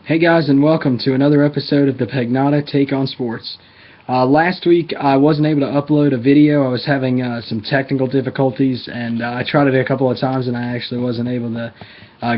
Hey guys, and welcome to another episode of the Pagnotta Take on Sports. Last week I wasn't able to upload a video. I was having some technical difficulties, and I tried it a couple of times, and I actually wasn't able to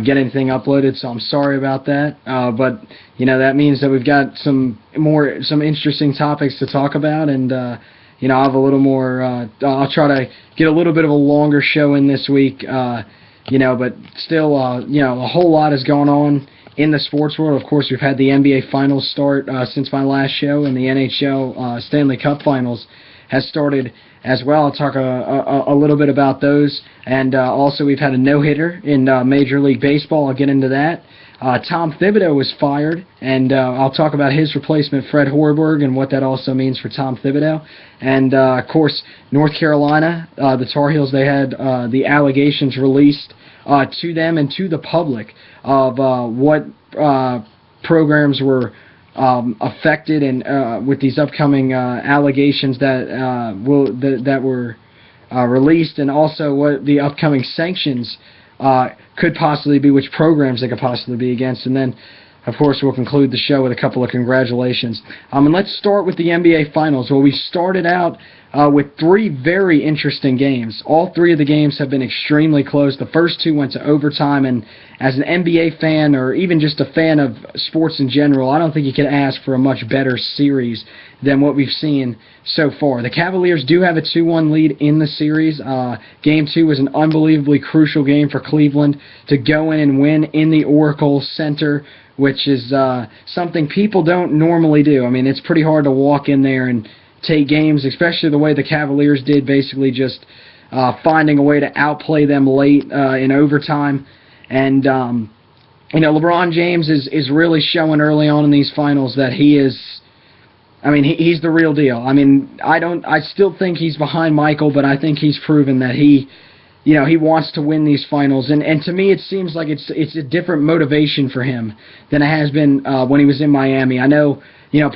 get anything uploaded. So I'm sorry about that. But that means that we've got some interesting topics to talk about, and I have a little more. I'll try to get a little bit of a longer show in this week. But still, a whole lot has gone on in the sports world. Of course, we've had the NBA Finals start since my last show, and the NHL Stanley Cup Finals has started as well. I'll talk a little bit about those, and also we've had a no-hitter in Major League Baseball. I'll get into that. Tom Thibodeau was fired, and I'll talk about his replacement, Fred Hoiberg, and what that also means for Tom Thibodeau. And, of course, North Carolina, the Tar Heels, they had the allegations released to them and to the public of what programs were affected and with these upcoming allegations that were released, and also what the upcoming sanctions could possibly be, which programs they could possibly be against. And then, of course, we'll conclude the show with a couple of congratulations. And let's start with the NBA Finals. Well, we started out with three very interesting games. All three of the games have been extremely close. The first two went to overtime, and as an NBA fan, or even just a fan of sports in general, I don't think you could ask for a much better series than what we've seen so far. The Cavaliers do have a 2-1 lead in the series. Game 2 was an unbelievably crucial game for Cleveland to go in and win in the Oracle Center, which is something people don't normally do. I mean, it's pretty hard to walk in there and take games, especially the way the Cavaliers did, basically just finding a way to outplay them late in overtime. And, LeBron James is really showing early on in these finals that he is, he's the real deal. I still think he's behind Michael, but I think he's proven that he wants to win these finals. And to me, it seems like it's a different motivation for him than it has been when he was in Miami. I know,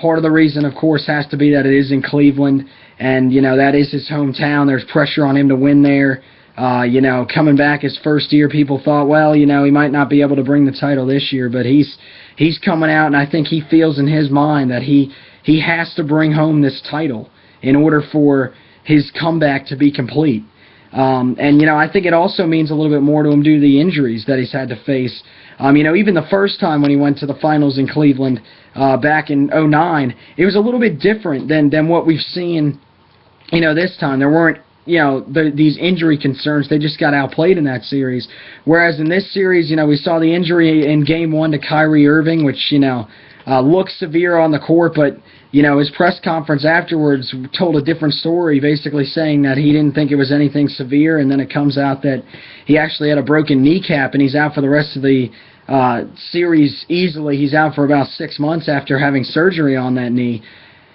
part of the reason, of course, has to be that it is in Cleveland, and, that is his hometown. There's pressure on him to win there. Coming back his first year, people thought, well, he might not be able to bring the title this year, but he's coming out, and I think he feels in his mind that he has to bring home this title in order for his comeback to be complete. I think it also means a little bit more to him due to the injuries that he's had to face. Even the first time when he went to the finals in Cleveland back in '09, it was a little bit different than what we've seen, this time. There weren't, these injury concerns. They just got outplayed in that series. Whereas in this series, we saw the injury in Game 1 to Kyrie Irving, which, looked severe on the court, but his press conference afterwards told a different story, basically saying that he didn't think it was anything severe, and then it comes out that he actually had a broken kneecap, and he's out for the rest of the series easily. He's out for about 6 months after having surgery on that knee.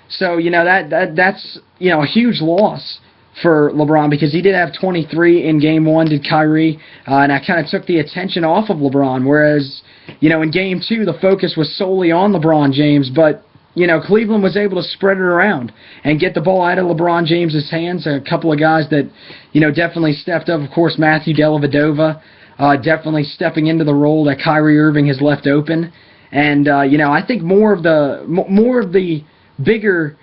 So, that's a huge loss for LeBron, because he did have 23 in Game 1, did Kyrie, and I kind of took the attention off of LeBron, whereas, in Game 2, the focus was solely on LeBron James, but, Cleveland was able to spread it around and get the ball out of LeBron James's hands. A couple of guys that, definitely stepped up. Of course, Matthew Dellavedova, definitely stepping into the role that Kyrie Irving has left open. And, I think more of the bigger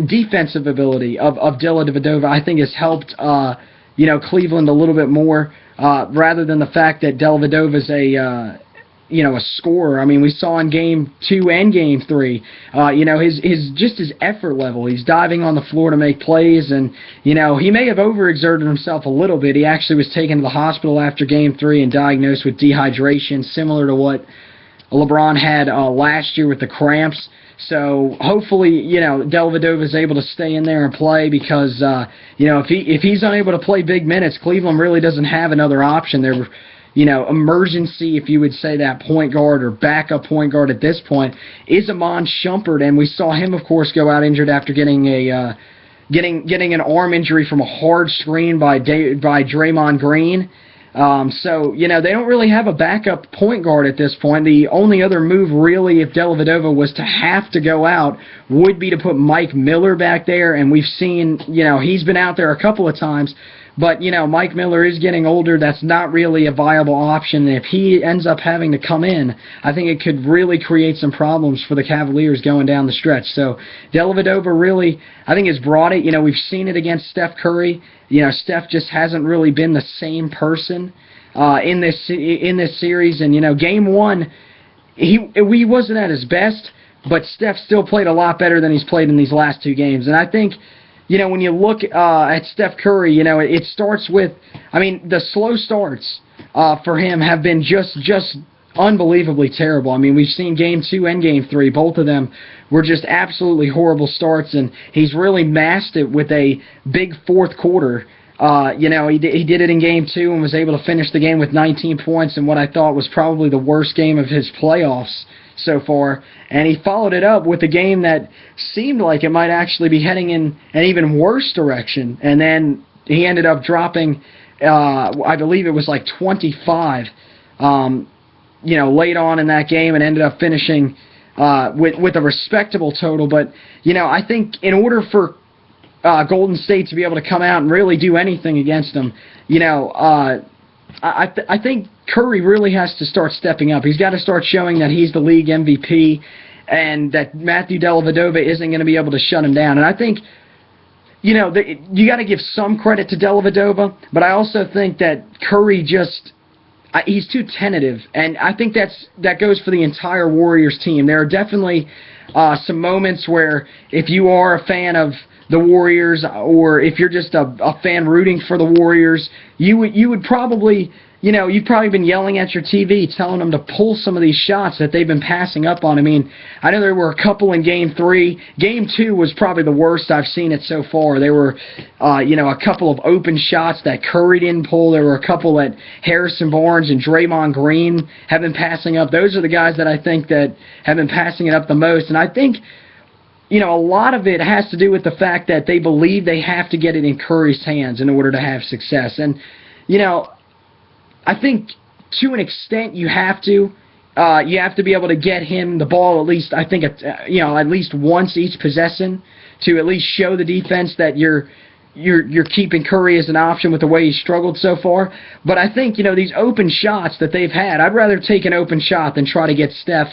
defensive ability of Dellavedova, I think, has helped Cleveland a little bit more, rather than the fact that Dellavedova's a scorer. We saw in Game 2 and Game 3, his effort level. He's diving on the floor to make plays, and he may have overexerted himself a little bit. He actually was taken to the hospital after Game 3 and diagnosed with dehydration, similar to what LeBron had last year with the cramps. So hopefully, Dellavedova is able to stay in there and play, because if he's unable to play big minutes, Cleveland really doesn't have another option. They're emergency, if you would say, that point guard or backup point guard at this point is Iman Shumpert, and we saw him, of course, go out injured after getting an arm injury from a hard screen by Draymond Green. So, they don't really have a backup point guard at this point. The only other move, really, if Dellavedova was to have to go out, would be to put Mike Miller back there, and we've seen, he's been out there a couple of times, But, Mike Miller is getting older. That's not really a viable option. If he ends up having to come in, I think it could really create some problems for the Cavaliers going down the stretch. So Dellavedova really, I think, has brought it. We've seen it against Steph Curry. Steph just hasn't really been the same person in this series. And, game one, he wasn't at his best, but Steph still played a lot better than he's played in these last two games. And I think, when you look at Steph Curry, it starts with, the slow starts for him have been just unbelievably terrible. We've seen Game 2 and Game 3. Both of them were just absolutely horrible starts, and he's really masked it with a big fourth quarter. He did it in Game 2 and was able to finish the game with 19 points in what I thought was probably the worst game of his playoffs so far. And he followed it up with a game that seemed like it might actually be heading in an even worse direction. And then he ended up dropping, I believe it was like 25, late on in that game, and ended up finishing with a respectable total. But, I think in order for Golden State to be able to come out and really do anything against them, I think Curry really has to start stepping up. He's got to start showing that he's the league MVP and that Matthew Dellavedova isn't going to be able to shut him down. And I think, you got to give some credit to Dellavedova, but I also think that Curry he's too tentative, and I think that goes for the entire Warriors team. There are definitely some moments where if you are a fan of the Warriors, or if you're just a fan rooting for the Warriors, you would probably, you've probably been yelling at your TV telling them to pull some of these shots that they've been passing up on. I know there were a couple in Game 3. Game 2 was probably the worst I've seen it so far. There were, a couple of open shots that Curry didn't pull. There were a couple that Harrison Barnes and Draymond Green have been passing up. Those are the guys that I think that have been passing it up the most. And I think, a lot of it has to do with the fact that they believe they have to get it in Curry's hands in order to have success. And, I think to an extent you have to be able to get him the ball at least, I think, at least once each possession to at least show the defense that you're keeping Curry as an option with the way he's struggled so far. But I think, these open shots that they've had, I'd rather take an open shot than try to get Steph,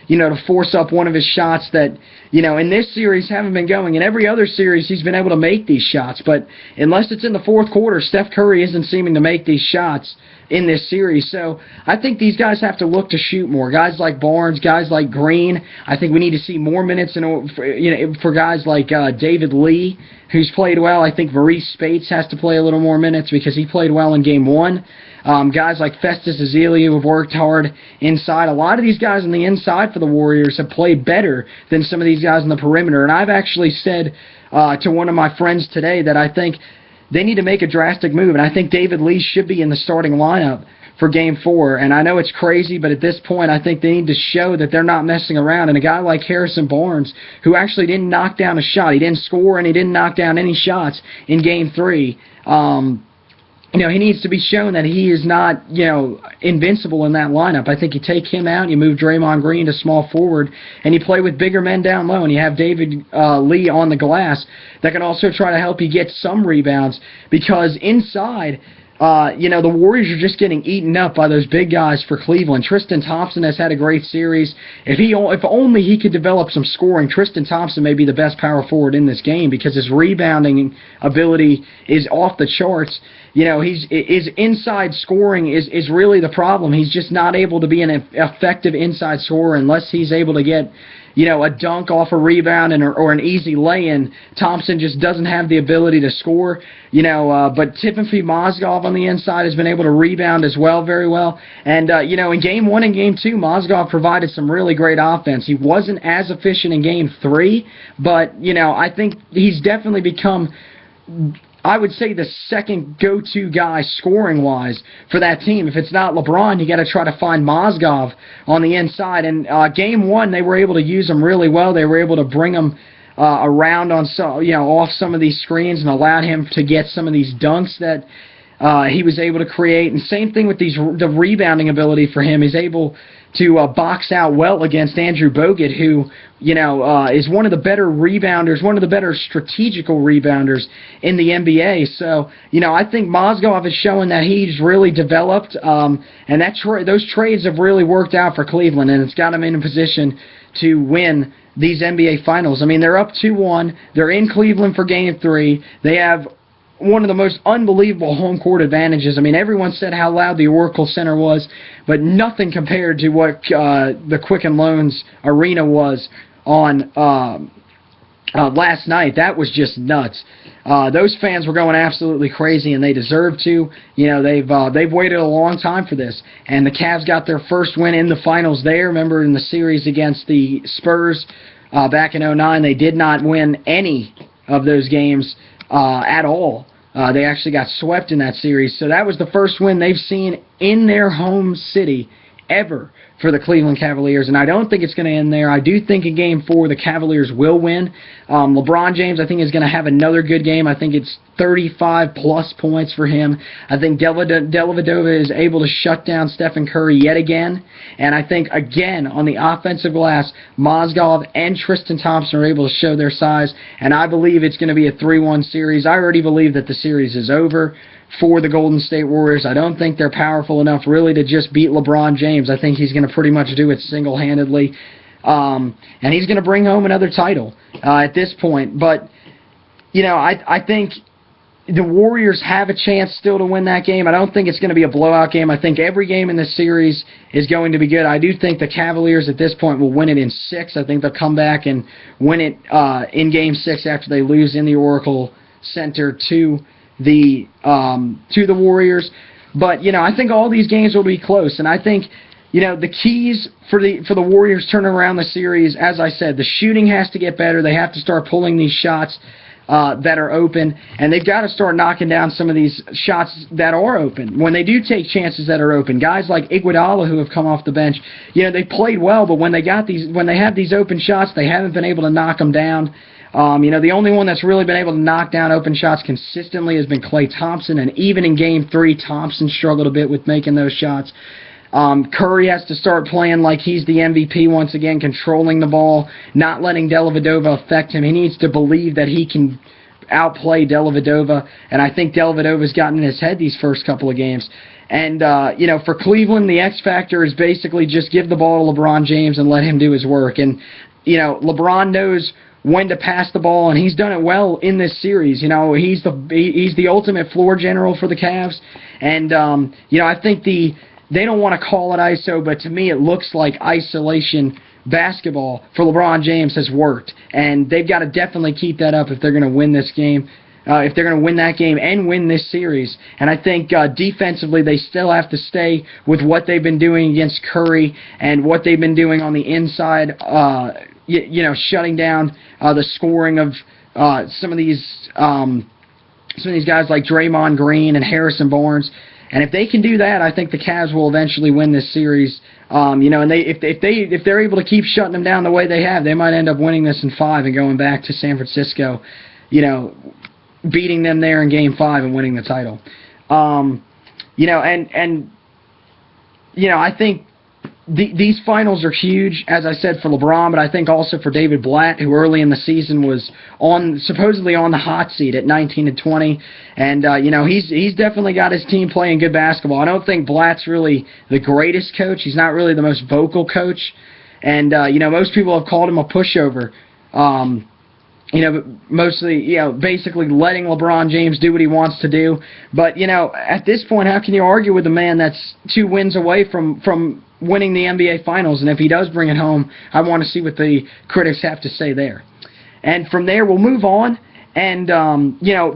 to force up one of his shots that, in this series haven't been going. In every other series, he's been able to make these shots. But unless it's in the fourth quarter, Steph Curry isn't seeming to make these shots in this series. So I think these guys have to look to shoot more. Guys like Barnes, guys like Green, I think we need to see more minutes for guys like David Lee, who's played well. I think Maurice Spates has to play a little more minutes because he played well in Game 1. Guys like Festus Ezeli who have worked hard inside. A lot of these guys on the inside for the Warriors have played better than some of these guys on the perimeter. And I've actually said to one of my friends today that I think they need to make a drastic move. And I think David Lee should be in the starting lineup for Game 4. And I know it's crazy, but at this point I think they need to show that they're not messing around. And a guy like Harrison Barnes, who actually didn't knock down a shot, he didn't score and he didn't knock down any shots in Game 3, he needs to be shown that he is not, invincible in that lineup. I think you take him out, you move Draymond Green to small forward, and you play with bigger men down low, and you have David Lee on the glass that can also try to help you get some rebounds, because inside, the Warriors are just getting eaten up by those big guys for Cleveland. Tristan Thompson has had a great series. If only he could develop some scoring, Tristan Thompson may be the best power forward in this game because his rebounding ability is off the charts. His inside scoring is really the problem. He's just not able to be an effective inside scorer unless he's able to get a dunk off a rebound or an easy lay-in. Thompson just doesn't have the ability to score, but Timothy Mozgov on the inside has been able to rebound as well, very well. And, in Game 1 and Game 2, Mozgov provided some really great offense. He wasn't as efficient in Game 3, but, I think he's definitely become, I would say, the second go-to guy scoring-wise for that team. If it's not LeBron, you got to try to find Mozgov on the inside. And Game 1, they were able to use him really well. They were able to bring him around on off some of these screens and allowed him to get some of these dunks that he was able to create. And same thing with the rebounding ability for him. He's able to box out well against Andrew Bogut, who, is one of the better rebounders, one of the better strategical rebounders in the NBA. So, I think Mozgov is showing that he's really developed, and those trades have really worked out for Cleveland, and it's got him in a position to win these NBA Finals. I mean, they're up 2-1. They're in Cleveland for Game 3. They have one of the most unbelievable home court advantages. I mean, everyone said how loud the Oracle Center was, but nothing compared to what the Quicken Loans Arena was on last night. That was just nuts. Those fans were going absolutely crazy, and they deserve to. They've waited a long time for this, and the Cavs got their first win in the finals there. Remember, in the series against the Spurs back in 2009, they did not win any of those games at all. They actually got swept in that series. So that was the first win they've seen in their home city ever for the Cleveland Cavaliers, and I don't think it's going to end there. I do think in Game 4 the Cavaliers will win. LeBron James, I think, is going to have another good game. I think it's 35-plus points for him. I think Dellavedova is able to shut down Stephen Curry yet again, and I think, again, on the offensive glass, Mozgov and Tristan Thompson are able to show their size, and I believe it's going to be a 3-1 series. I already believe that the series is over for the Golden State Warriors. I don't think they're powerful enough really to just beat LeBron James. I think he's going to pretty much do it single-handedly, and he's going to bring home another title at this point. But, I think the Warriors have a chance still to win that game. I don't think it's going to be a blowout game. I think every game in this series is going to be good. I do think the Cavaliers at this point will win it in 6. I think they'll come back and win it in Game 6 after they lose in the Oracle Center to the Warriors. But I think all these games will be close, and I think the keys for the Warriors turning around the series, as I said, the shooting has to get better. They have to start pulling these shots that are open, and they've got to start knocking down some of these shots that are open. When they do take chances that are open, guys like Iguodala, who have come off the bench, they played well, but when they have these open shots, they haven't been able to knock them down. The only one that's really been able to knock down open shots consistently has been Klay Thompson, and even in Game 3, Thompson struggled a bit with making those shots. Curry has to start playing like he's the MVP once again, controlling the ball, not letting Dellavedova affect him. He needs to believe that he can outplay Dellavedova, and I think Dellavedova's gotten in his head these first couple of games. And, for Cleveland, the X factor is basically just give the ball to LeBron James and let him do his work. And, LeBron knows when to pass the ball, and he's done it well in this series. He's the ultimate floor general for the Cavs, and I think they don't want to call it ISO, but to me it looks like isolation basketball for LeBron James has worked, and they've got to definitely keep that up if they're going to win this game. If they're going to win that game and win this series. And I think defensively they still have to stay with what they've been doing against Curry and what they've been doing on the inside, shutting down the scoring of some of these guys like Draymond Green and Harrison Barnes. And if they can do that, I think the Cavs will eventually win this series. And if they're able to keep shutting them down the way they have, they might end up winning this in 5 and going back to San Francisco, beating them there in Game 5 and winning the title. I think these finals are huge, as I said, for LeBron, but I think also for David Blatt, who early in the season was supposedly on the hot seat at 19-20, and he's definitely got his team playing good basketball. I don't think Blatt's really the greatest coach. He's not really the most vocal coach, and most people have called him a pushover. Mostly, basically letting LeBron James do what he wants to do. But, at this point, how can you argue with a man that's 2 wins away from winning the NBA Finals? And if he does bring it home, I want to see what the critics have to say there. And from there, we'll move on. And,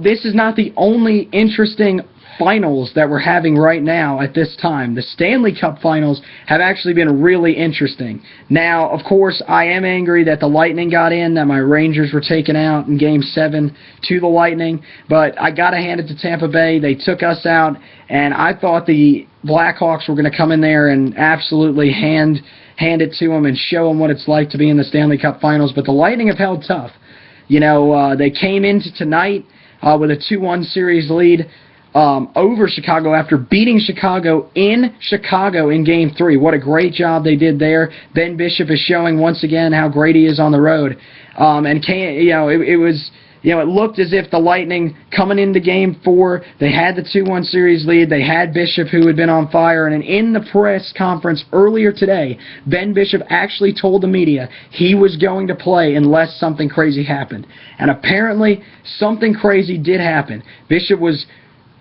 this is not the only interesting finals that we're having right now at this time. The Stanley Cup finals have actually been really interesting. Now, of course, I am angry that the Lightning got in, that my Rangers were taken out in Game 7 to the Lightning, but I got to hand it to Tampa Bay. They took us out, and I thought the Blackhawks were going to come in there and absolutely hand it to them and show them what it's like to be in the Stanley Cup finals, but the Lightning have held tough. They came into tonight with a 2-1 series lead. over Chicago after beating Chicago in Game 3. What a great job they did there. Ben Bishop is showing once again how great he is on the road. It looked as if the Lightning, coming into Game 4, they had the 2-1 series lead. They had Bishop, who had been on fire. And in the press conference earlier today, Ben Bishop actually told the media he was going to play unless something crazy happened. And apparently, something crazy did happen. Bishop was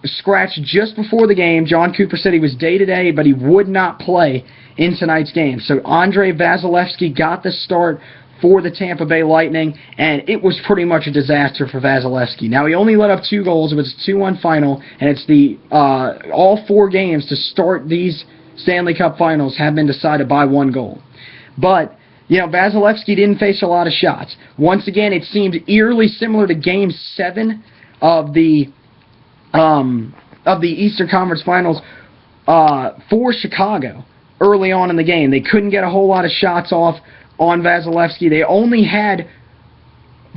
scratched just before the game. John Cooper said he was day-to-day, but he would not play in tonight's game. So Andrei Vasilevskiy got the start for the Tampa Bay Lightning, and it was pretty much a disaster for Vasilevskiy. Now, he only let up 2 goals. It was a 2-1 final, and it's all 4 games to start these Stanley Cup finals have been decided by 1 goal. But Vasilevskiy didn't face a lot of shots. Once again, it seemed eerily similar to Game 7 of the Eastern Conference Finals for Chicago early on in the game. They couldn't get a whole lot of shots off on Vasilevskiy. They only had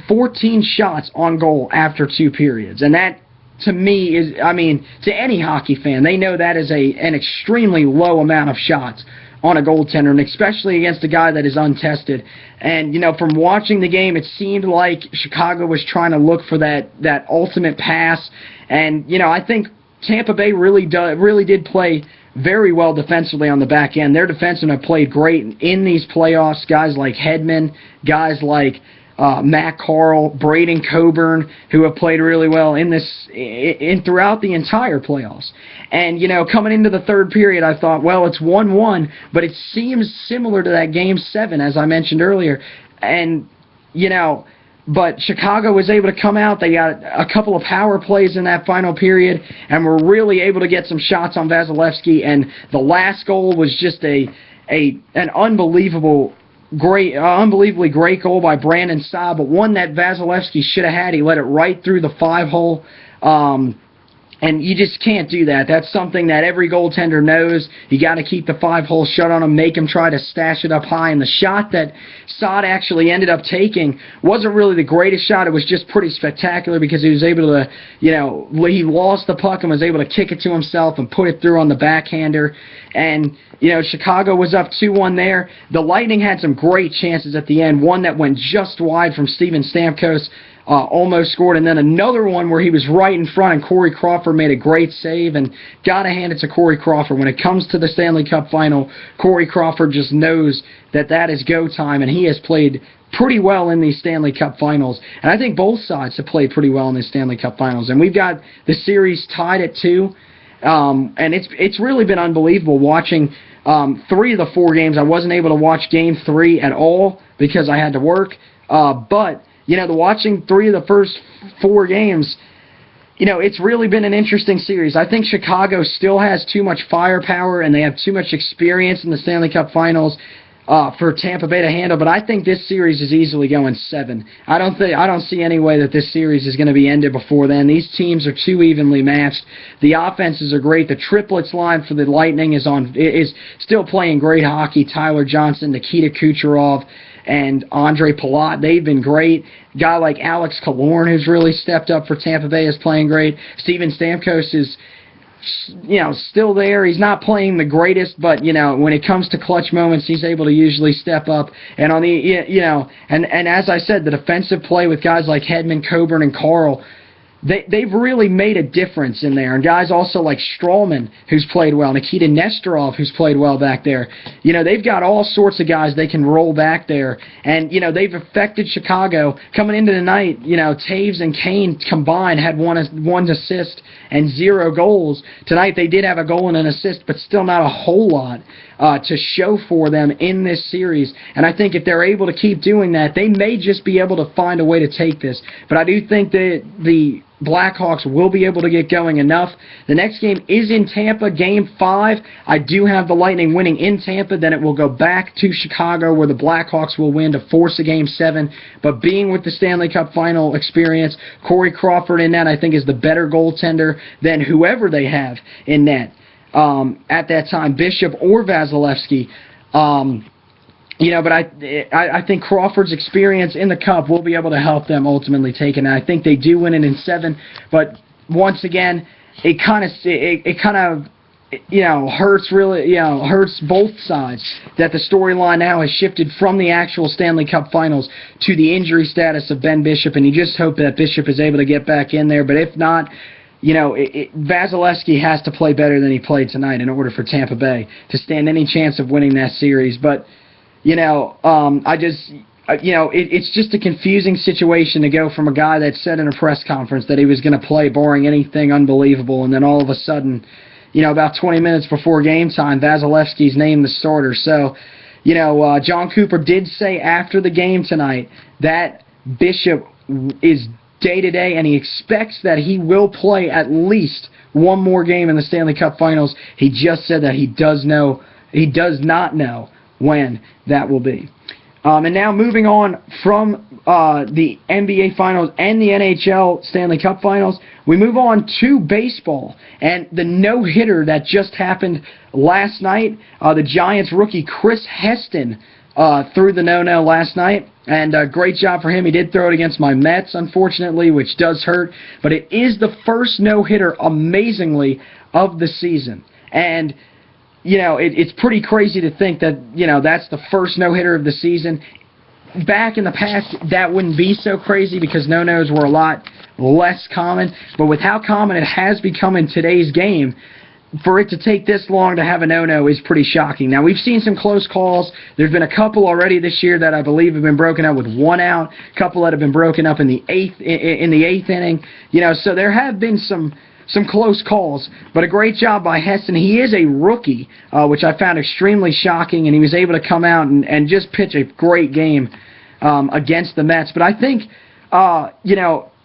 14 shots on goal after 2 periods. And that, to me, is, to any hockey fan, they know that is an extremely low amount of shots on a goaltender, and especially against a guy that is untested. And, from watching the game, it seemed like Chicago was trying to look for that ultimate pass. And, I think Tampa Bay really did play very well defensively on the back end. Their defensemen have played great in these playoffs. Guys like Hedman, guys like Matt Carl, Braden Coburn, who have played really well throughout the entire playoffs. And, coming into the third period, I thought, well, it's 1-1, but it seems similar to that Game 7, as I mentioned earlier. And, but Chicago was able to come out. They got a couple of power plays in that final period and were really able to get some shots on Vasilevskiy. And the last goal was just an unbelievably great goal by Brandon Saad, but one that Vasilevskiy should have had. He let it right through the 5-hole. And you just can't do that. That's something that every goaltender knows. You got to keep the 5-hole shut on him, make him try to stash it up high. And the shot that Saad actually ended up taking wasn't really the greatest shot. It was just pretty spectacular because he was able to, he lost the puck and was able to kick it to himself and put it through on the backhander. And, Chicago was up 2-1 there. The Lightning had some great chances at the end. One that went just wide from Steven Stamkos. Almost scored, and then another one where he was right in front, and Corey Crawford made a great save, and gotta hand it to Corey Crawford. When it comes to the Stanley Cup final, Corey Crawford just knows that is go time, and he has played pretty well in these Stanley Cup finals, and I think both sides have played pretty well in these Stanley Cup finals, and we've got the series tied at 2, and it's really been unbelievable watching 3 of the 4 games. I wasn't able to watch Game 3 at all because I had to work, but watching 3 of the first 4 games, it's really been an interesting series. I think Chicago still has too much firepower and they have too much experience in the Stanley Cup Finals for Tampa Bay to handle, but I think this series is easily going 7. I don't see any way that this series is going to be ended before then. These teams are too evenly matched. The offenses are great. The triplets line for the Lightning is still playing great hockey. Tyler Johnson, Nikita Kucherov, and Andre Palat, they've been great. A guy like Alex Killorn, who's really stepped up for Tampa Bay, is playing great. Steven Stamkos is, still there. He's not playing the greatest, but, when it comes to clutch moments, he's able to usually step up. And on the, and as I said, the defensive play with guys like Hedman, Coburn, and Carl, they've really made a difference in there. And guys also like Stralman, who's played well, Nikita Nesterov, who's played well back there. They've got all sorts of guys they can roll back there. And, they've affected Chicago. Coming into the night, Taves and Kane combined had one assist and 0 goals. Tonight they did have a goal and an assist, but still not a whole lot to show for them in this series. And I think if they're able to keep doing that, they may just be able to find a way to take this. But I do think that the Blackhawks will be able to get going enough. The next game is in Tampa, Game 5. I do have the Lightning winning in Tampa. Then it will go back to Chicago where the Blackhawks will win to force a Game 7. But being with the Stanley Cup final experience, Corey Crawford in net I think is the better goaltender than whoever they have in net at that time, Bishop or Vasilevskiy. But I think Crawford's experience in the Cup will be able to help them ultimately take it. And I think they do win it in 7. But once again, it kind of hurts both sides that the storyline now has shifted from the actual Stanley Cup Finals to the injury status of Ben Bishop, and you just hope that Bishop is able to get back in there. But if not, Vasilevsky has to play better than he played tonight in order for Tampa Bay to stand any chance of winning that series. But it's just a confusing situation to go from a guy that said in a press conference that he was going to play barring anything unbelievable, and then all of a sudden, about 20 minutes before game time, Vasilevsky's named the starter. So, John Cooper did say after the game tonight that Bishop is day-to-day, and he expects that he will play at least one more game in the Stanley Cup Finals. He just said that he does not know when that will be. And now moving on from the NBA Finals and the NHL Stanley Cup Finals, we move on to baseball and the no-hitter that just happened last night. The Giants rookie Chris Heston threw the no-no last night, and great job for him. He did throw it against my Mets, unfortunately, which does hurt, but it is the first no-hitter, amazingly, of the season. And it's pretty crazy to think that, that's the first no-hitter of the season. Back in the past, that wouldn't be so crazy because no-nos were a lot less common. But with how common it has become in today's game, for it to take this long to have a no-no is pretty shocking. Now, we've seen some close calls. There's been a couple already this year that I believe have been broken up with one out, a couple that have been broken up in the eighth inning. So there have been some close calls, but a great job by Heston. He is a rookie, which I found extremely shocking, and he was able to come out and just pitch a great game against the Mets. But I think,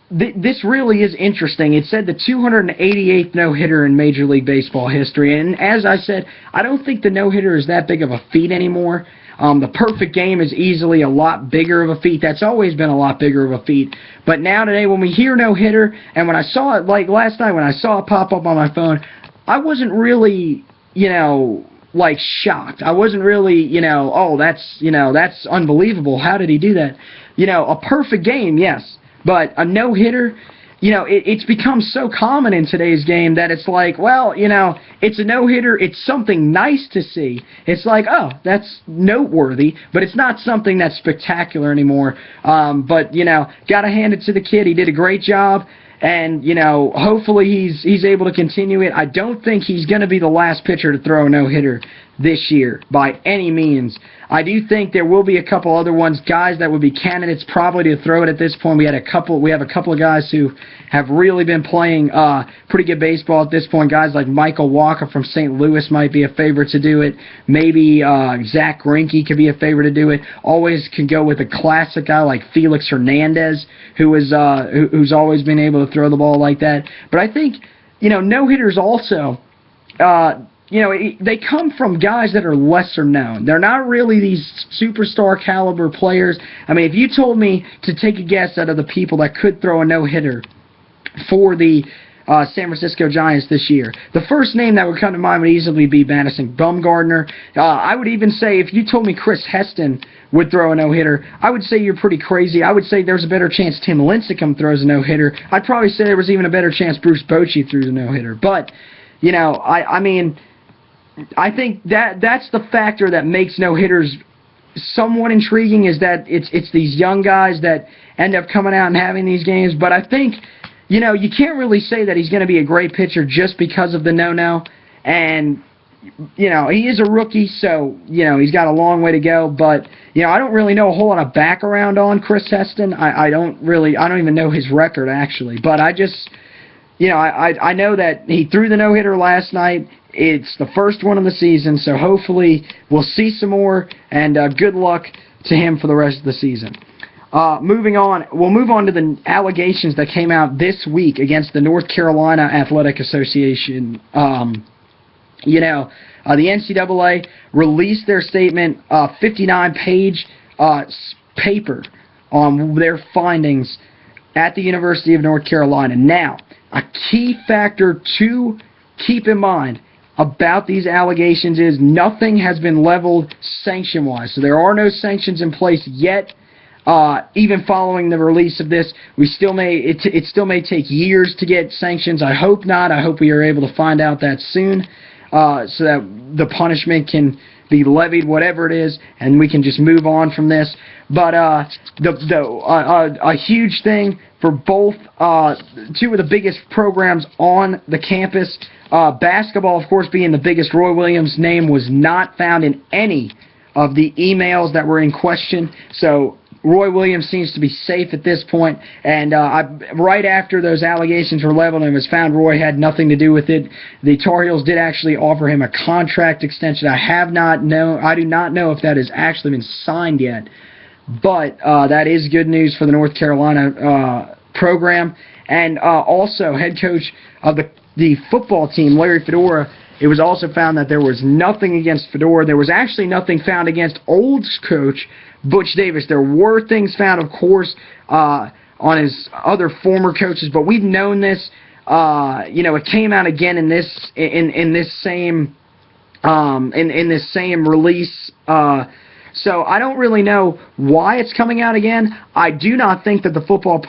this really is interesting. It said the 288th no-hitter in Major League Baseball history, and as I said, I don't think the no-hitter is that big of a feat anymore. The perfect game is easily a lot bigger of a feat. That's always been a lot bigger of a feat. But now today, when we hear no-hitter, and when I saw it, like last night, when I saw it pop up on my phone, I wasn't really, shocked. I wasn't really, that's unbelievable. How did he do that? A perfect game, yes. But a no-hitter, it's become so common in today's game that it's like, well, it's a no-hitter. It's something nice to see. It's like, oh, that's noteworthy, but it's not something that's spectacular anymore. But, got to hand it to the kid. He did a great job, and, hopefully he's able to continue it. I don't think he's going to be the last pitcher to throw a no-hitter this year by any means. I do think there will be a couple other ones, guys that would be candidates probably to throw it at this point. We have a couple of guys who have really been playing pretty good baseball at this point. Guys like Michael Walker from St. Louis might be a favorite to do it. Maybe Zach Greinke could be a favorite to do it. Always can go with a classic guy like Felix Hernandez, who's always been able to throw the ball like that. But I think, no-hitters also, they come from guys that are lesser known. They're not really these superstar caliber players. I mean, if you told me to take a guess out of the people that could throw a no-hitter for the San Francisco Giants this year, the first name that would come to mind would easily be Madison Bumgarner. I would even say if you told me Chris Heston would throw a no-hitter, I would say you're pretty crazy. I would say there's a better chance Tim Lincecum throws a no-hitter. I'd probably say there was even a better chance Bruce Bochy threw a no-hitter. But, I think that's the factor that makes no-hitters somewhat intriguing, is that it's these young guys that end up coming out and having these games. But I think, you can't really say that he's going to be a great pitcher just because of the no-no. And, he is a rookie, so, he's got a long way to go. But, I don't really know a whole lot of background on Chris Heston. I don't even know his record, actually. But I just, I know that he threw the no-hitter last night. It's the first one of the season, so hopefully we'll see some more, and good luck to him for the rest of the season. Moving on, we'll move on to the allegations that came out this week against the North Carolina Athletic Association. The NCAA released their statement, 59-page paper on their findings at the University of North Carolina. Now, a key factor to keep in mind about these allegations is nothing has been leveled sanction-wise. So there are no sanctions in place yet. even following the release of this, it still may take years to get sanctions. I hope not. I hope we are able to find out that soon, so that the punishment can be levied, whatever it is, and we can just move on from this. But a huge thing for both two of the biggest programs on the campus, basketball, of course, being the biggest. Roy Williams' name was not found in any of the emails that were in question, so Roy Williams seems to be safe at this point, and right after those allegations were leveled and it was found Roy had nothing to do with it, the Tar Heels did actually offer him a contract extension. I do not know if that has actually been signed yet, but that is good news for the North Carolina program. And also, head coach of the football team, Larry Fedora, it was also found that there was nothing against Fedora. There was actually nothing found against old coach Butch Davis. There were things found, of course, on his other former coaches, but we've known this. It came out again in this same release. So I don't really know why it's coming out again. I do not think that the football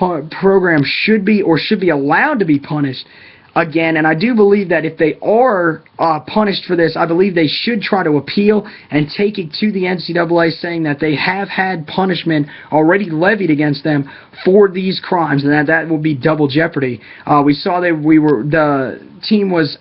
program should be allowed to be punished again, and I do believe that if they are punished for this, I believe they should try to appeal and take it to the NCAA, saying that they have had punishment already levied against them for these crimes, and that will be double jeopardy. We saw that the team was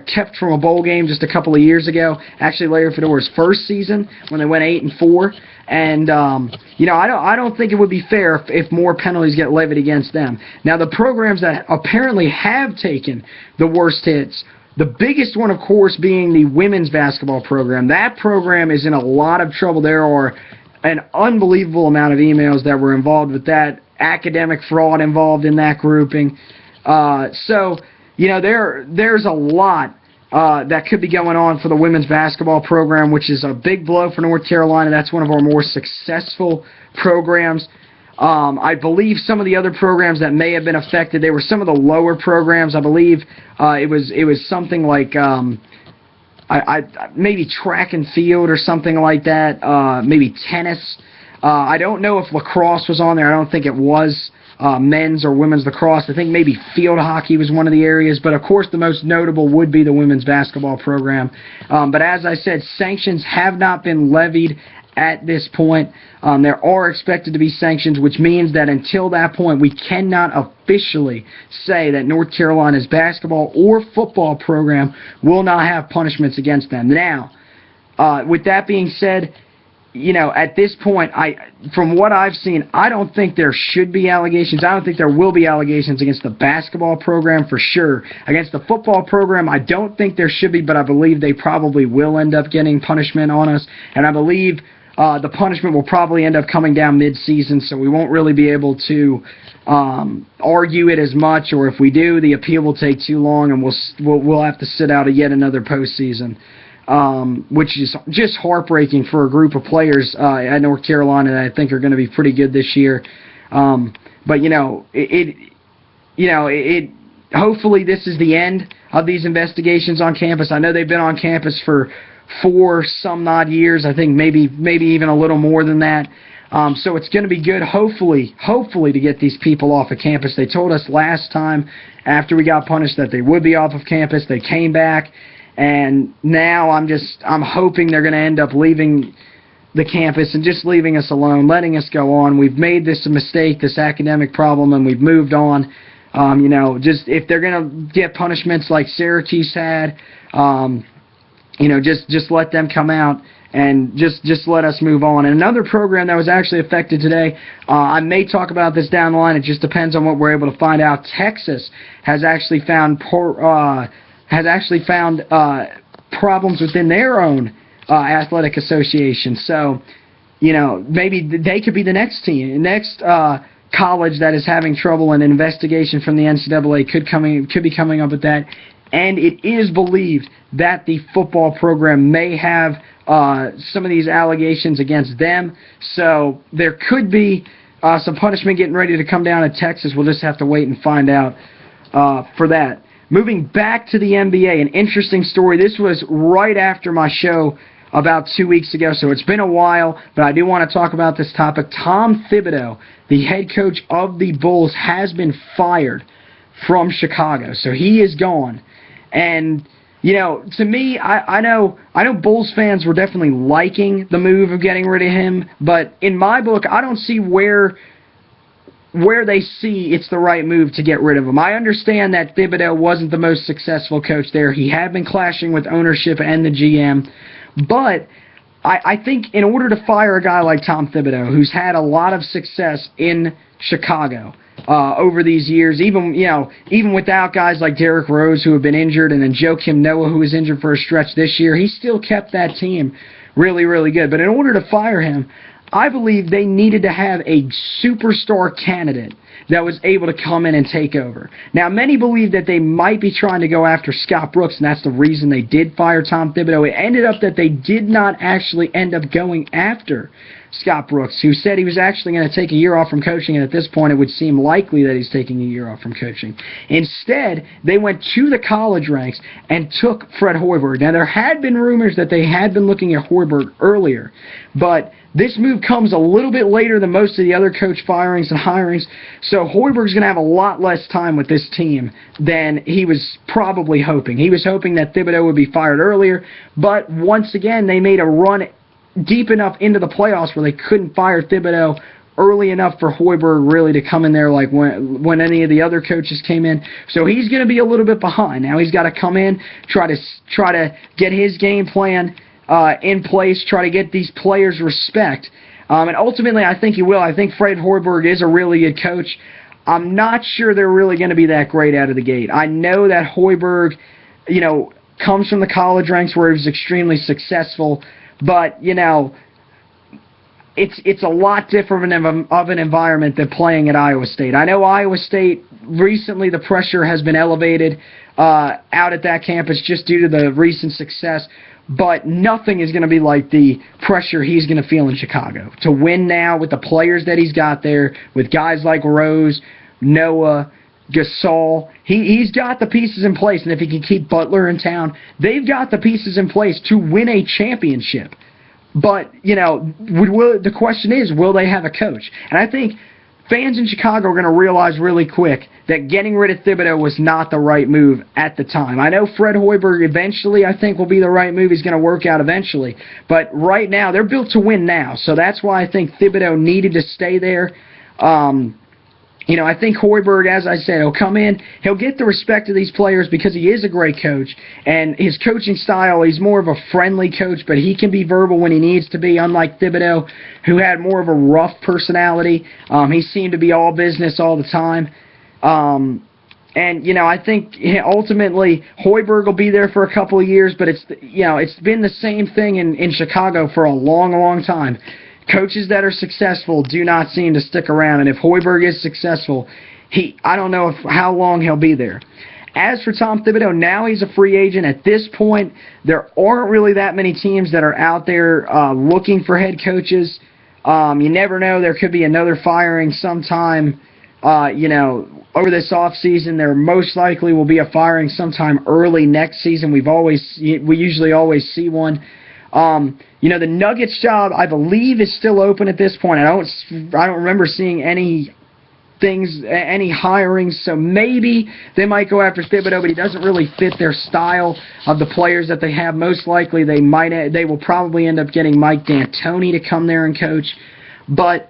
kept from a bowl game just a couple of years ago. Actually, Larry Fedora's first season when they went 8-4. And I don't think it would be fair if more penalties get levied against them. Now, the programs that apparently have taken the worst hits, the biggest one, of course, being the women's basketball program. That program is in a lot of trouble. There are an unbelievable amount of emails that were involved with that, academic fraud involved in that grouping. So there's a lot that could be going on for the women's basketball program, which is a big blow for North Carolina. That's one of our more successful programs. I believe some of the other programs that may have been affected, they were some of the lower programs. I believe it was something like maybe track and field or something like that, maybe tennis. I don't know if lacrosse was on there. I don't think it was. Men's or women's lacrosse. I think maybe field hockey was one of the areas, but of course the most notable would be the women's basketball program. But as I said, sanctions have not been levied at this point. There are expected to be sanctions, which means that until that point we cannot officially say that North Carolina's basketball or football program will not have punishments against them. Now, with that being said, at this point, from what I've seen, I don't think there should be allegations. I don't think there will be allegations against the basketball program for sure. Against the football program, I don't think there should be, but I believe they probably will end up getting punishment on us. And I believe the punishment will probably end up coming down mid-season, so we won't really be able to argue it as much, or if we do, the appeal will take too long, and we'll have to sit out yet another postseason. Which is just heartbreaking for a group of players at North Carolina that I think are going to be pretty good this year. But hopefully this is the end of these investigations on campus. I know they've been on campus for 4 some odd years. I think maybe even a little more than that. So it's going to be good, hopefully, to get these people off of campus. They told us last time after we got punished that they would be off of campus. They came back. And now I'm hoping they're going to end up leaving the campus and just leaving us alone, letting us go on. We've made this a mistake, this academic problem, and we've moved on. Just if they're going to get punishments like Syracuse had, just let them come out and just let us move on. And another program that was actually affected today, I may talk about this down the line. It just depends on what we're able to find out. Texas has actually found problems within their own athletic association. So, maybe they could be the next team, next college that is having trouble. An investigation from the NCAA could be coming up with that. And it is believed that the football program may have some of these allegations against them. So there could be some punishment getting ready to come down in Texas. We'll just have to wait and find out for that. Moving back to the NBA, an interesting story. This was right after my show about 2 weeks ago, so it's been a while, but I do want to talk about this topic. Tom Thibodeau, the head coach of the Bulls, has been fired from Chicago, so he is gone. And to me, I know Bulls fans were definitely liking the move of getting rid of him, but in my book, I don't see where they see it's the right move to get rid of him. I understand that Thibodeau wasn't the most successful coach there. He had been clashing with ownership and the GM, but I think in order to fire a guy like Tom Thibodeau, who's had a lot of success in Chicago over these years, even without guys like Derrick Rose who have been injured, and then Joakim Noah who was injured for a stretch this year, he still kept that team really, really good. But in order to fire him, I believe they needed to have a superstar candidate that was able to come in and take over. Now, many believe that they might be trying to go after Scott Brooks, and that's the reason they did fire Tom Thibodeau. It ended up that they did not actually end up going after Scott Brooks, who said he was actually going to take a year off from coaching, and at this point it would seem likely that he's taking a year off from coaching. Instead, they went to the college ranks and took Fred Hoiberg. Now, there had been rumors that they had been looking at Hoiberg earlier, but this move comes a little bit later than most of the other coach firings and hirings, so Hoiberg's going to have a lot less time with this team than he was probably hoping. He was hoping that Thibodeau would be fired earlier, but once again, they made a run deep enough into the playoffs where they couldn't fire Thibodeau early enough for Hoiberg really to come in there like when any of the other coaches came in. So he's going to be a little bit behind. Now he's got to come in, try to get his game plan in place, try to get these players respect. And ultimately, I think he will. I think Fred Hoiberg is a really good coach. I'm not sure they're really going to be that great out of the gate. I know that Hoiberg, comes from the college ranks where he was extremely successful, but, it's a lot different of an environment than playing at Iowa State. I know Iowa State, recently the pressure has been elevated out at that campus just due to the recent success, but nothing is going to be like the pressure he's going to feel in Chicago. To win now with the players that he's got there, with guys like Rose, Noah, Gasol, he's got the pieces in place, and if he can keep Butler in town, they've got the pieces in place to win a championship. But, the question is, will they have a coach? And I think fans in Chicago are going to realize really quick that getting rid of Thibodeau was not the right move at the time. I know Fred Hoiberg eventually, I think, will be the right move. He's going to work out eventually. But right now, they're built to win now. So that's why I think Thibodeau needed to stay there. I think Hoiberg, as I said, he'll come in, he'll get the respect of these players because he is a great coach, and his coaching style, he's more of a friendly coach, but he can be verbal when he needs to be, unlike Thibodeau, who had more of a rough personality. He seemed to be all business all the time. I think ultimately Hoiberg will be there for a couple of years, but it's been the same thing in Chicago for a long, long time. Coaches that are successful do not seem to stick around, and if Hoiberg is successful, I don't know how long he'll be there. As for Tom Thibodeau, now he's a free agent. At this point, there aren't really that many teams that are out there looking for head coaches. You never know. There could be another firing sometime, over this offseason. There most likely will be a firing sometime early next season. We usually always see one. The Nuggets job, I believe, is still open at this point. I don't remember seeing any hirings, so maybe they might go after Thibodeau, but he doesn't really fit their style of the players that they have. Most likely they will probably end up getting Mike D'Antoni to come there and coach. But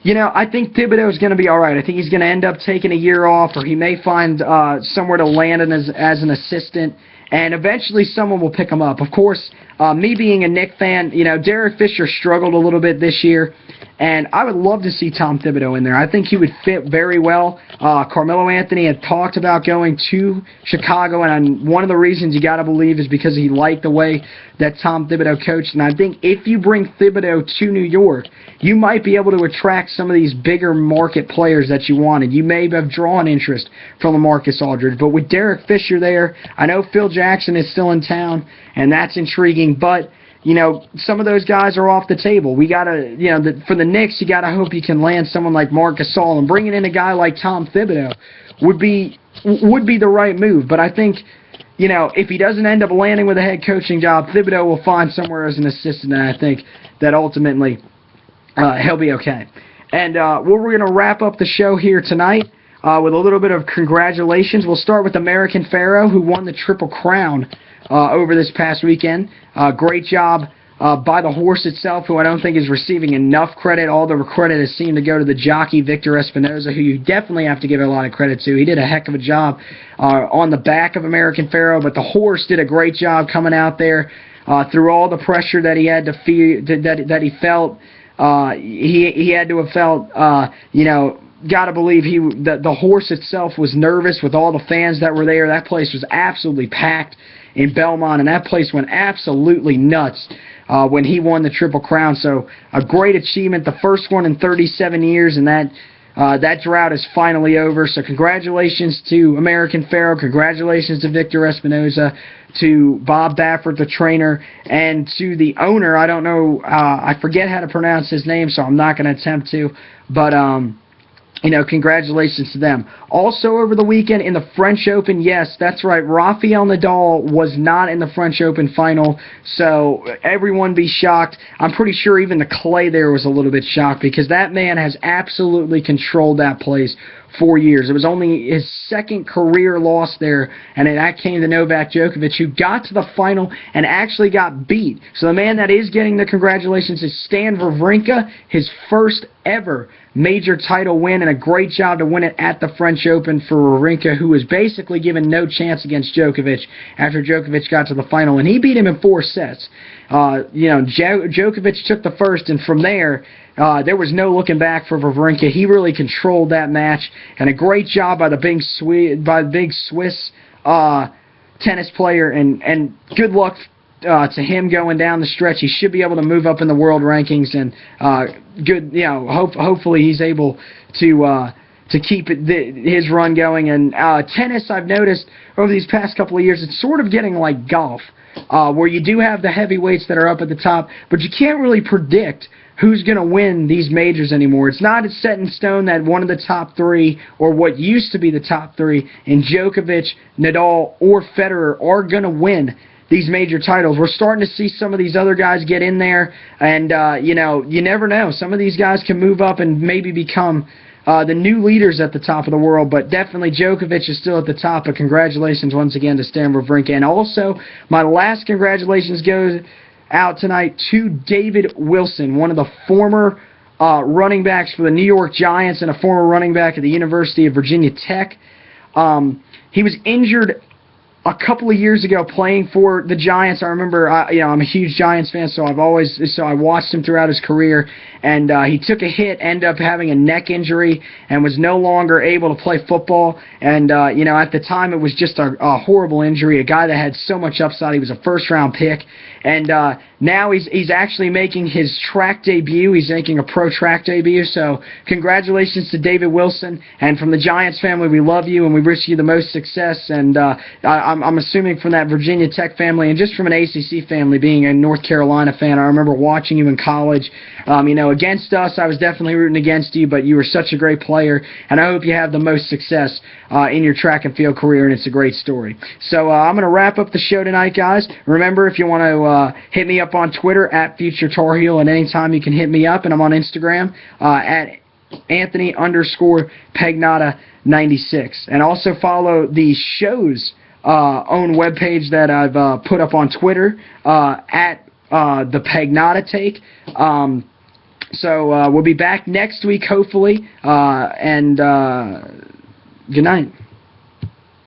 I think Thibodeau is going to be all right. I think he's going to end up taking a year off, or he may find somewhere to land as an assistant, and eventually someone will pick him up. Of course, me being a Knicks fan, Derek Fisher struggled a little bit this year, and I would love to see Tom Thibodeau in there. I think he would fit very well. Carmelo Anthony had talked about going to Chicago, and one of the reasons you got to believe is because he liked the way that Tom Thibodeau coached. And I think if you bring Thibodeau to New York, you might be able to attract some of these bigger market players that you wanted. You may have drawn interest from LaMarcus Aldridge, but with Derek Fisher there, I know Phil Jackson is still in town, and that's intriguing, but some of those guys are off the table. We gotta, for the Knicks, you gotta hope you can land someone like Marc Gasol, and bringing in a guy like Tom Thibodeau would be the right move. But I think, if he doesn't end up landing with a head coaching job, Thibodeau will find somewhere as an assistant, and I think that ultimately he'll be okay. And we're going to wrap up the show here tonight with a little bit of congratulations. We'll start with American Pharaoh, who won the Triple Crown over this past weekend. Great job by the horse itself, who I don't think is receiving enough credit. All the credit has seemed to go to the jockey, Victor Espinoza, who you definitely have to give a lot of credit to. He did a heck of a job on the back of American Pharaoh, but the horse did a great job coming out there through all the pressure that he had to feel, that he felt. He had to have felt, gotta believe the horse itself was nervous with all the fans that were there. That place was absolutely packed in Belmont, and that place went absolutely nuts when he won the Triple Crown. So a great achievement, the first one in 37 years, and that drought is finally over. So congratulations to American Pharaoh, congratulations to Victor Espinoza, to Bob Baffert, the trainer, and to the owner. I don't know, I forget how to pronounce his name, so I'm not going to attempt to, but congratulations to them. Also over the weekend in the French Open, yes, that's right, Rafael Nadal was not in the French Open final, so everyone be shocked. I'm pretty sure even the clay there was a little bit shocked, because that man has absolutely controlled that place for years. It was only his second career loss there, and that came to Novak Djokovic, who got to the final and actually got beat. So the man that is getting the congratulations is Stan Wawrinka, his first ever major title win, and a great job to win it at the French Open for Wawrinka, who was basically given no chance against Djokovic after Djokovic got to the final, and he beat him in 4 sets. Djokovic took the first, and from there, there was no looking back for Wawrinka. He really controlled that match, and a great job by the big Swiss tennis player, and good luck to him going down the stretch. He should be able to move up in the world rankings, and hopefully he's able to keep his run going. And tennis, I've noticed over these past couple of years, it's sort of getting like golf, where you do have the heavyweights that are up at the top, but you can't really predict who's going to win these majors anymore. It's not set in stone that one of the top 3, or what used to be the top 3, in Djokovic, Nadal, or Federer, are going to win these major titles. We're starting to see some of these other guys get in there, and you never know. Some of these guys can move up and maybe become the new leaders at the top of the world, but definitely Djokovic is still at the top. But congratulations once again to Stan Wawrinka. And also, my last congratulations goes out tonight to David Wilson, one of the former running backs for the New York Giants and a former running back at the University of Virginia Tech. He was injured a couple of years ago playing for the Giants. I remember, I'm a huge Giants fan, so I watched him throughout his career, and he took a hit, ended up having a neck injury, and was no longer able to play football. And at the time, it was just a horrible injury. A guy that had so much upside. He was a first-round pick, and now he's actually making his track debut. He's making a pro track debut. So congratulations to David Wilson, and from the Giants family, we love you and we wish you the most success. And I'm assuming from that Virginia Tech family, and just from an ACC family, being a North Carolina fan, I remember watching you in college. Against us, I was definitely rooting against you, but you were such a great player, and I hope you have the most success in your track and field career, and it's a great story. So I'm going to wrap up the show tonight, guys. Remember, if you want to hit me up on Twitter at Future Tar Heel, and anytime you can hit me up, and I'm on Instagram at Anthony_Pagnotta96. And also follow the show's own webpage that I've put up on Twitter at the Pagnotta Take. So we'll be back next week, hopefully, and good night.